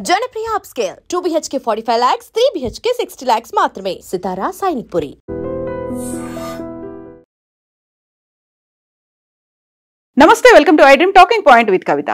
Janapriya upscale 2 BHK 45 lakhs, 3 BHK 60 lakhs మాత్రమే. సితారా సైనిక్పురి. నమస్తే, welcome to iDream talking point with Kavitha.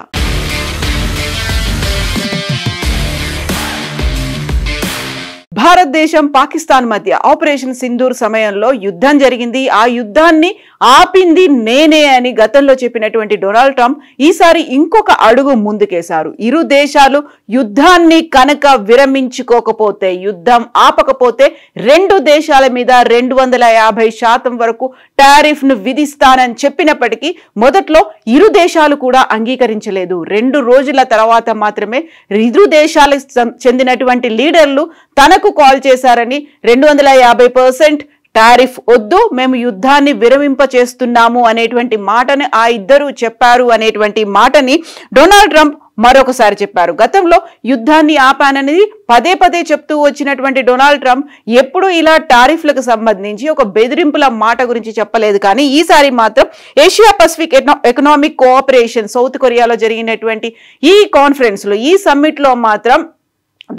భారతదేశం పాకిస్తాన్ మధ్య ఆపరేషన్ సింధూర్ సమయంలో యుద్ధం జరిగింది. ఆ యుద్ధాన్ని ఆపింది నేనే అని గతంలో చెప్పినటువంటి డొనాల్డ్ ట్రంప్ ఈసారి ఇంకొక అడుగు ముందుకేశారు. ఇరు దేశాలు యుద్ధాన్ని కనుక విరమించుకోకపోతే, యుద్ధం ఆపకపోతే రెండు దేశాల మీద 250% వరకు టారిఫ్ ను విధిస్తానని చెప్పినప్పటికీ మొదట్లో ఇరు దేశాలు కూడా అంగీకరించలేదు. 2 రోజుల తర్వాత మాత్రమే ఇరు దేశాలకు చెందినటువంటి లీడర్లు తనకు కాల్ చేశారని 250% టారిఫ్ వద్దు, మేము యుద్ధాన్ని విరమింప చేస్తున్నాము అనేటువంటి మాటని ఆ ఇద్దరు చెప్పారు అనేటువంటి మాటని డొనాల్డ్ ట్రంప్ మరొకసారి చెప్పారు. గతంలో యుద్ధాన్ని ఆపాననేది పదే పదే చెప్తూ వచ్చినటువంటి డొనాల్డ్ ట్రంప్ ఎప్పుడు ఇలా టారిఫ్లకు సంబంధించి ఒక బెదిరింపుల మాట గురించి చెప్పలేదు. కానీ ఈసారి మాత్రం Asia Pacific economic cooperation south కొరియాలో జరిగినటువంటి ఈ కాన్ఫరెన్స్ లో, ఈ సమ్మిట్ లో మాత్రం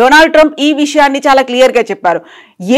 డొనాల్డ్ ట్రంప్ ఈ విషయాన్ని చాలా క్లియర్ గా చెప్పారు.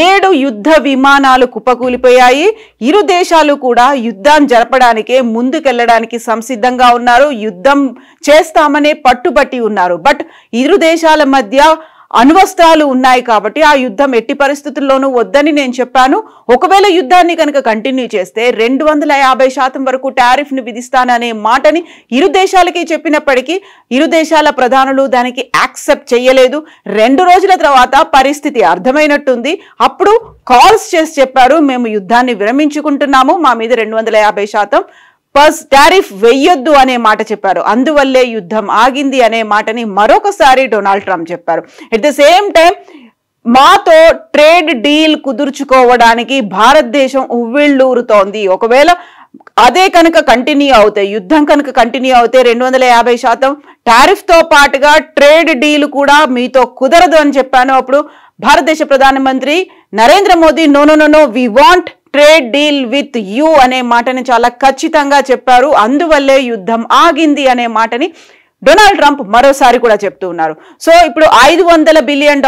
7 యుద్ధ విమానాలు కుప్పకూలిపోయాయి. ఇరు దేశాలు కూడా యుద్ధం జరపడానికే ముందుకెళ్లడానికి సంసిద్ధంగా ఉన్నారు. యుద్ధం చేస్తామనే పట్టుబట్టి ఉన్నారు. బట్ ఇరు దేశాల మధ్య అణ్వస్త్రాలు ఉన్నాయి కాబట్టి ఆ యుద్ధం ఎట్టి పరిస్థితుల్లోనూ వద్దని నేను చెప్పాను. ఒకవేళ యుద్ధాన్ని కనుక కంటిన్యూ చేస్తే 250% వరకు టారిఫ్ ను విధిస్తాననే మాటని ఇరు దేశాలకి చెప్పినప్పటికీ ఇరు దేశాల ప్రధానులు దానికి యాక్సెప్ట్ చేయలేదు. 2 రోజుల తర్వాత పరిస్థితి అర్థమైనట్టుంది. అప్పుడు కాల్స్ చేసి చెప్పారు, మేము యుద్ధాన్ని విరమించుకుంటున్నాము, మా మీద 250% టారిఫ్ వెయ్యొద్దు అనే మాట చెప్పారు. అందువల్లే యుద్ధం ఆగింది అనే మాటని మరొకసారి డొనాల్డ్ ట్రంప్ చెప్పారు. ఎట్ ద సేమ్ టైం మాతో ట్రేడ్ డీల్ కుదుర్చుకోవడానికి భారతదేశం ఉవ్విళ్ళూరుతోంది. ఒకవేళ అదే కనుక కంటిన్యూ అవుతాయి, యుద్ధం కనుక కంటిన్యూ అవుతే 250% టారిఫ్ తో పాటుగా ట్రేడ్ డీల్ కూడా మీతో కుదరదు అని చెప్పాను. అప్పుడు భారతదేశ ప్రధానమంత్రి Narendra Modi no we want trade deal with you అనే మాటని చాలా ఖచ్చితంగా చెప్పారు. అందువల్లే యుద్ధం ఆగింది అనే మాటని డొనాల్డ్ ట్రంప్ మరోసారి కూడా చెప్తూ ఉన్నారు. సో ఇప్పుడు $500 బిలియన్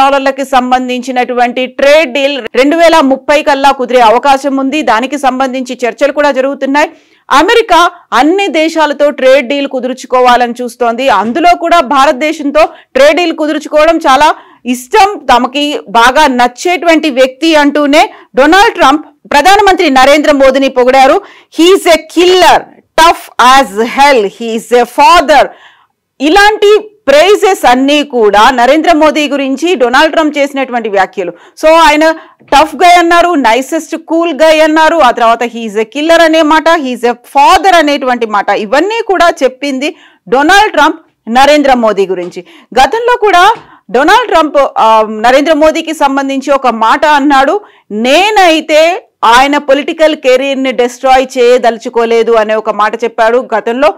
సంబంధించినటువంటి ట్రేడ్ డీల్ 2030 కల్లా కుదిరే అవకాశం ఉంది. దానికి సంబంధించి చర్చలు కూడా జరుగుతున్నాయి. అమెరికా అన్ని దేశాలతో ట్రేడ్ డీల్ కుదుర్చుకోవాలని చూస్తోంది. అందులో కూడా భారతదేశంతో ట్రేడ్ డీల్ కుదుర్చుకోవడం చాలా ఇష్టం, తమకి బాగా నచ్చేటువంటి వ్యక్తి అంటూనే డొనాల్డ్ ట్రంప్ ప్రధానమంత్రి నరేంద్ర మోదీని పొగిడారు. He's a killer, tough as hell, he's a father. ఇలాంటి ప్రైజెస్ అన్నీ కూడా నరేంద్ర మోదీ గురించి డొనాల్డ్ ట్రంప్ చేసినటువంటి వ్యాఖ్యలు. సో ఆయన టఫ్ గై అన్నారు, నైసెస్ట్ కూల్ గై అన్నారు. ఆ తర్వాత హీఈస్ ఎ కిల్లర్ అనే మాట, హీఈస్ ఎ ఫాదర్ అనేటువంటి మాట, ఇవన్నీ కూడా చెప్పింది డొనాల్డ్ ట్రంప్ నరేంద్ర మోదీ గురించి. గతంలో కూడా డొనాల్డ్ ట్రంప్ నరేంద్ర మోదీకి సంబంధించి ఒక మాట అన్నాడు, నేనైతే ఆయన పొలిటికల్ కెరీర్ ని డిస్ట్రాయ్ చేయదలుచుకోలేదు అనే ఒక మాట చెప్పాడు. గతంలో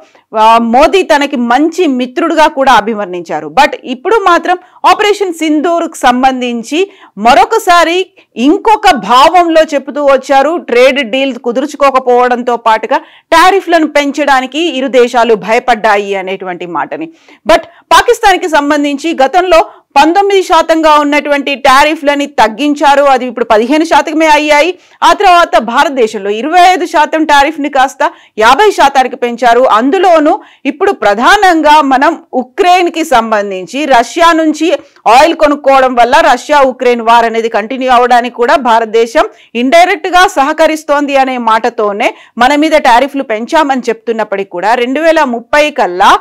మోదీ తనకి మంచి మిత్రుడుగా కూడా అభివర్ణించారు. బట్ ఇప్పుడు మాత్రం ఆపరేషన్ సింధూర్ కు సంబంధించి మరొకసారి ఇంకొక భావంలో చెబుతూ వచ్చారు. ట్రేడ్ డీల్ కుదుర్చుకోకపోవడంతో పాటుగా టారిఫ్లను పెంచడానికి ఇరు దేశాలు భయపడ్డాయి అనేటువంటి మాటని. బట్ పాకిస్తాన్ కి సంబంధించి గతంలో 19% ఉన్నటువంటి టారిఫ్లని తగ్గించారు. అది ఇప్పుడు 15% అయ్యాయి. ఆ తర్వాత భారతదేశంలో 25% టారిఫ్ ని కాస్త 50% పెంచారు. అందులోనూ ఇప్పుడు ప్రధానంగా మనం ఉక్రెయిన్ కి సంబంధించి రష్యా నుంచి ఆయిల్ కొనుక్కోవడం వల్ల రష్యా ఉక్రెయిన్ వార్ అనేది కంటిన్యూ అవడానికి కూడా భారతదేశం ఇండైరెక్ట్ గా సహకరిస్తోంది అనే మాటతోనే మన మీద టారిఫ్లు పెంచామని చెప్తున్నప్పటికీ కూడా 2030 కల్లా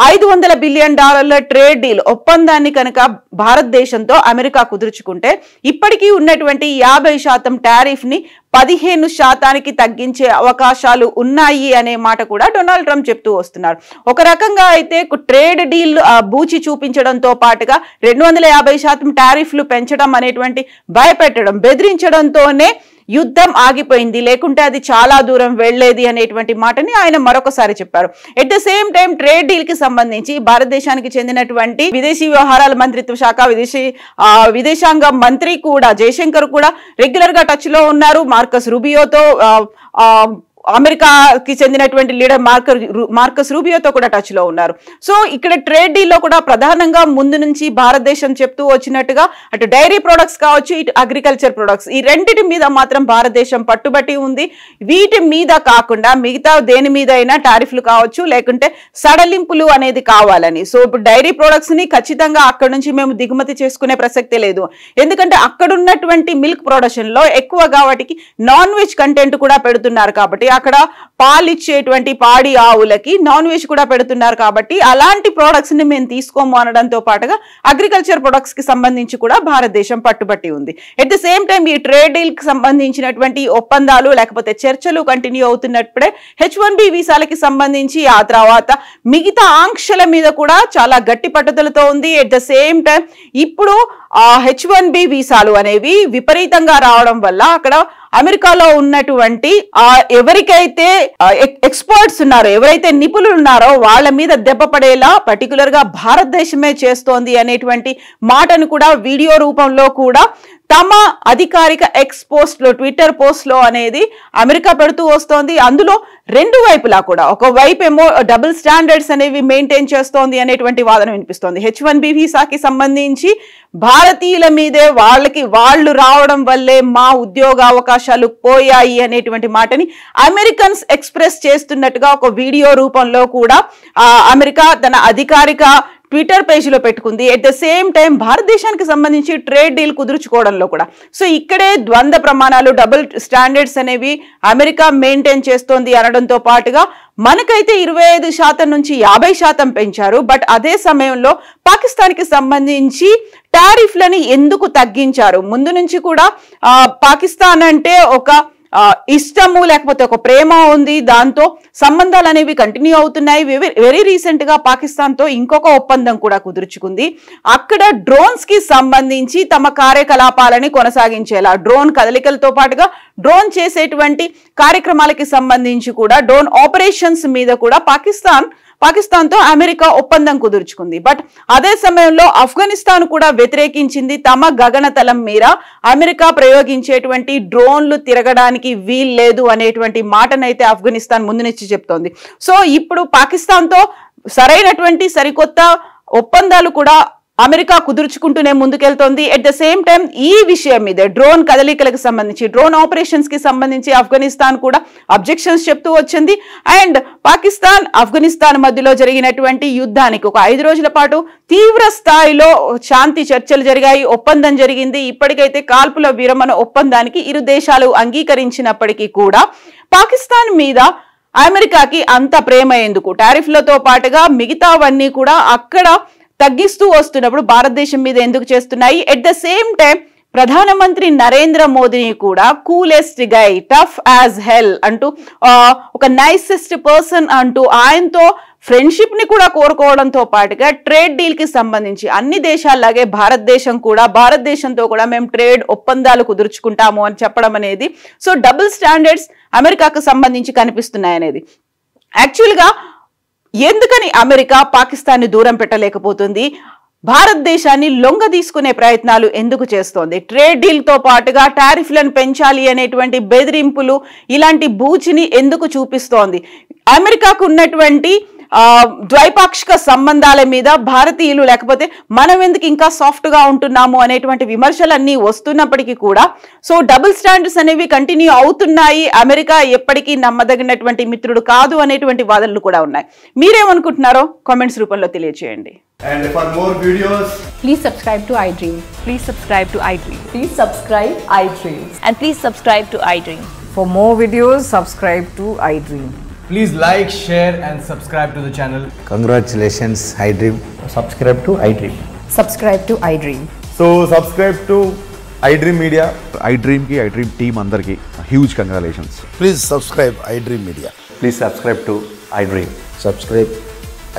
$500 బిలియన్ ట్రేడ్ డీల్ ఒప్పందాన్ని కనుక భారతదేశంతో అమెరికా కుదుర్చుకుంటే ఇప్పటికీ ఉన్నటువంటి 50% టారిఫ్ ని 15% తగ్గించే అవకాశాలు ఉన్నాయి అనే మాట కూడా డొనాల్డ్ ట్రంప్ చెప్తూ వస్తున్నారు. ఒక రకంగా అయితే ట్రేడ్ డీల్ బూచి చూపించడంతో పాటుగా 250% టారిఫ్లు పెంచడం అనేటువంటి భయపెట్టడం, బెదిరించడంతోనే యుద్ధం ఆగిపోయింది, లేకుంటే అది చాలా దూరం వెళ్లేది అనేటువంటి మాటని ఆయన మరొకసారి చెప్పారు. At the same time trade deal కి సంబంధించి భారతదేశానికి చెందినటువంటి విదేశీ వ్యవహారాల మంత్రిత్వ శాఖ విదేశాంగ మంత్రి కూడా జయశంకర్ కూడా రెగ్యులర్ గా టచ్ లో ఉన్నారు. మార్కస్ రూబియోతో అమెరికాకి చెందినటువంటి లీడర్ మార్కస్ రూబియోతో కూడా టచ్ లో ఉన్నారు. సో ఇక్కడ ట్రేడ్ డీల్ లో కూడా ప్రధానంగా ముందు నుంచి భారతదేశం చెప్తూ వచ్చినట్టుగా అటు డైరీ ప్రొడక్ట్స్ కావచ్చు, ఇటు అగ్రికల్చర్ ప్రొడక్ట్స్, ఈ రెండిటి మీద మాత్రం భారతదేశం పట్టుబట్టి ఉంది. వీటి మీద కాకుండా మిగతా దేని మీద అయినా టారిఫ్లు కావచ్చు, లేకుంటే సడలింపులు అనేది కావాలని. సో ఇప్పుడు డైరీ ప్రొడక్ట్స్ ని ఖచ్చితంగా అక్కడ నుంచి మేము దిగుమతి చేసుకునే ప్రసక్తే లేదు. ఎందుకంటే అక్కడ ఉన్నటువంటి మిల్క్ ప్రొడక్షన్ లో ఎక్కువగా వాటికి నాన్ వెజ్ కంటెంట్ కూడా పెడుతున్నారు కాబట్టి, అక్కడ పాలిచ్చేటువంటి పాడి ఆవులకి నాన్ వెజ్ కూడా పెడుతున్నారు కాబట్టి అలాంటి ప్రొడక్ట్స్ ని మేము తీసుకోము అనడంతో పాటుగా అగ్రికల్చర్ ప్రొడక్ట్స్ కి సంబంధించి కూడా భారతదేశం పట్టుబట్టి ఉంది. ఎట్ ద సేమ్ టైం ఈ ట్రేడ్ డీల్ కి సంబంధించినటువంటి ఒప్పందాలు లేకపోతే చర్చలు కంటిన్యూ అవుతున్నప్పుడే H1B వీసాలకి సంబంధించి ఆ తర్వాత మిగతా ఆంక్షల మీద కూడా చాలా గట్టి పట్టుదలతో ఉంది. ఎట్ ద సేమ్ టైం ఇప్పుడు H1B వీసాలు అనేవి విపరీతంగా రావడం వల్ల అక్కడ అమెరికాలో ఉన్నటువంటి ఎవరికైతే ఎక్స్పర్ట్స్ ఉన్నారో, ఎవరైతే నిపుణులు ఉన్నారో వాళ్ళ మీద దెబ్బ పడేలా పర్టికులర్ గా భారతదేశమే చేస్తోంది అనేటువంటి మాటను కూడా వీడియో రూపంలో కూడా తమ అధికారిక ఎక్స్ పోస్ట్ లో, ట్విట్టర్ పోస్ట్ లో అనేది అమెరికా పెడుతూ వస్తోంది. అందులో రెండు వైపులా కూడా, ఒక వైపు ఏమో డబుల్ స్టాండర్డ్స్ అనేవి మెయింటైన్ చేస్తోంది అనేటువంటి వాదన వినిపిస్తోంది. H1B వీసాకి సంబంధించి భారతీయుల మీదే వాళ్ళు రావడం వల్లే మా ఉద్యోగ అవకాశాలు పోయాయి అనేటువంటి మాటని అమెరికన్స్ ఎక్స్ప్రెస్ చేస్తున్నట్టుగా ఒక వీడియో రూపంలో కూడా అమెరికా తన అధికారిక ట్విట్టర్ పేజీలో పెట్టుకుంది. ఎట్ ద సేమ్ టైం భారతదేశానికి సంబంధించి ట్రేడ్ డీల్ కుదుర్చుకోవడంలో కూడా సో ఇక్కడే ద్వంద్వ ప్రమాణాలు, డబుల్ స్టాండర్డ్స్ అనేవి అమెరికా మెయింటైన్ చేస్తోంది అనడంతో పాటుగా మనకైతే 25% నుంచి 50% పెంచారు. బట్ అదే సమయంలో పాకిస్తాన్కి సంబంధించి టారిఫ్లని ఎందుకు తగ్గించారు? ముందు నుంచి కూడా పాకిస్తాన్ అంటే ఒక ఇష్టము లేకపోతే ఒక ప్రేమ ఉంది, దాంతో సంబంధాలు అనేవి కంటిన్యూ అవుతున్నాయి. వెరీ రీసెంట్ గా పాకిస్తాన్ తో ఇంకొక ఒప్పందం కూడా కుదుర్చుకుంది. అక్కడ డ్రోన్స్ కి సంబంధించి తమ కార్యకలాపాలని కొనసాగించేలా, డ్రోన్ కదలికలతో పాటుగా డ్రోన్ చేసేటువంటి కార్యక్రమాలకి సంబంధించి కూడా, డ్రోన్ ఆపరేషన్స్ మీద కూడా పాకిస్తాన్ తో అమెరికా ఒప్పందం కుదుర్చుకుంది. బట్ అదే సమయంలో ఆఫ్ఘనిస్తాన్ కూడా వ్యతిరేకించింది. తమ గగనతలం మీద అమెరికా ప్రయోగించేటువంటి డ్రోన్లు తిరగడానికి వీల్లేదు అనేటువంటి మాటనైతే ఆఫ్ఘనిస్తాన్ ముందు నుంచి చెప్తోంది. సో ఇప్పుడు పాకిస్తాన్ తో సరైనటువంటి సరికొత్త ఒప్పందాలు కూడా అమెరికా కుదుర్చుకుంటూనే ముందుకెళ్తోంది. ఎట్ ద సేమ్ టైం ఈ విషయం మీద డ్రోన్ కదలికలకు సంబంధించి, డ్రోన్ ఆపరేషన్స్ కి సంబంధించి ఆఫ్ఘనిస్తాన్ కూడా అబ్జెక్షన్స్ చెప్తూ వచ్చింది. అండ్ ఆఫ్ఘనిస్తాన్ మధ్యలో జరిగినటువంటి యుద్ధానికి ఒక 5 రోజుల పాటు తీవ్ర స్థాయిలో శాంతి చర్చలు జరిగాయి, ఒప్పందం జరిగింది. ఇప్పటికైతే కాల్పుల విరమణ ఒప్పందానికి ఇరు దేశాలు అంగీకరించినప్పటికీ కూడా పాకిస్తాన్ మీద అమెరికాకి అంత ప్రేమ ఎందుకు? టారిఫ్లతో పాటుగా మిగతావన్నీ కూడా అక్కడ తగ్గిస్తూ వస్తున్నప్పుడు భారతదేశం మీద ఎందుకు చేస్తున్నాయి? ఎట్ ద సేమ్ టైం ప్రధానమంత్రి నరేంద్ర మోదీని కూడా కూలెస్ట్ గై, టఫ్ యాజ్ హెల్ అంటూ, ఒక నైసెస్ట్ పర్సన్ అంటూ ఆయనతో ఫ్రెండ్షిప్ ని కూడా కోరుకోవడంతో పాటుగా ట్రేడ్ డీల్ కి సంబంధించి అన్ని దేశాల్లాగే భారతదేశంతో కూడా మేము ట్రేడ్ ఒప్పందాలు కుదుర్చుకుంటాము అని చెప్పడం అనేది, సో డబుల్ స్టాండర్డ్స్ అమెరికాకు సంబంధించి కనిపిస్తున్నాయి అనేది. యాక్చువల్గా ఎందుకని అమెరికా పాకిస్తాన్ని దూరం పెట్టలేకపోతుంది? భారతదేశాన్ని లొంగ తీసుకునే ప్రయత్నాలు ఎందుకు చేస్తోంది? ట్రేడ్ డీల్ తో పాటుగా టారిఫ్లను పెంచాలి అనేటువంటి బెదిరింపులు, ఇలాంటి బూచిని ఎందుకు చూపిస్తోంది? అమెరికాకు ఉన్నటువంటి ద్వైపాక్షిక సంబంధాల మీద భారతీయులు లేకపోతే మనం ఎందుకు ఇంకా సాఫ్ట్ గా ఉంటున్నాము అనేటువంటి విమర్శలన్నీ వస్తున్నప్పటికీ కూడా సో డబుల్ స్టాండర్డ్స్ అనేవి కంటిన్యూ అవుతున్నాయి. అమెరికా ఎప్పటికీ నమ్మదగినటువంటి మిత్రుడు కాదు అనేటువంటి వాదనలు కూడా ఉన్నాయి. మీరేమనుకుంటున్నారో కామెంట్స్ రూపంలో తెలియజేయండి. And for more videos, please subscribe to iDream. Please subscribe to iDream. Please subscribe iDream. And please subscribe to iDream. For more videos, subscribe to iDream. please like, share and subscribe to the channel. Congratulations, iDream. Subscribe to iDream. Subscribe to iDream. So subscribe to iDream Media. iDream team andarki huge congratulations. Please subscribe iDream Media. Please subscribe to iDream. Subscribe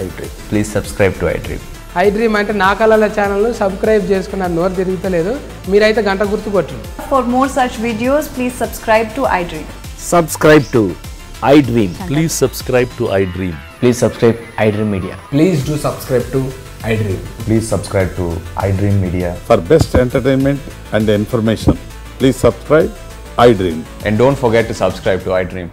iDream. Please subscribe to iDream. iDream అంటే నా కళల ఛానల్ను subscribe చేసుకున్న నోరు తిరుగుతలేదు, మీరైతే గంట గుర్తు కొట్టండి. For more such videos, please subscribe to iDream. Subscribe to iDream. Please subscribe to iDream. Please subscribe iDream Media. Please do subscribe to iDream. Please subscribe to iDream Media. For best entertainment and information, please subscribe iDream. And don't forget to subscribe to iDream.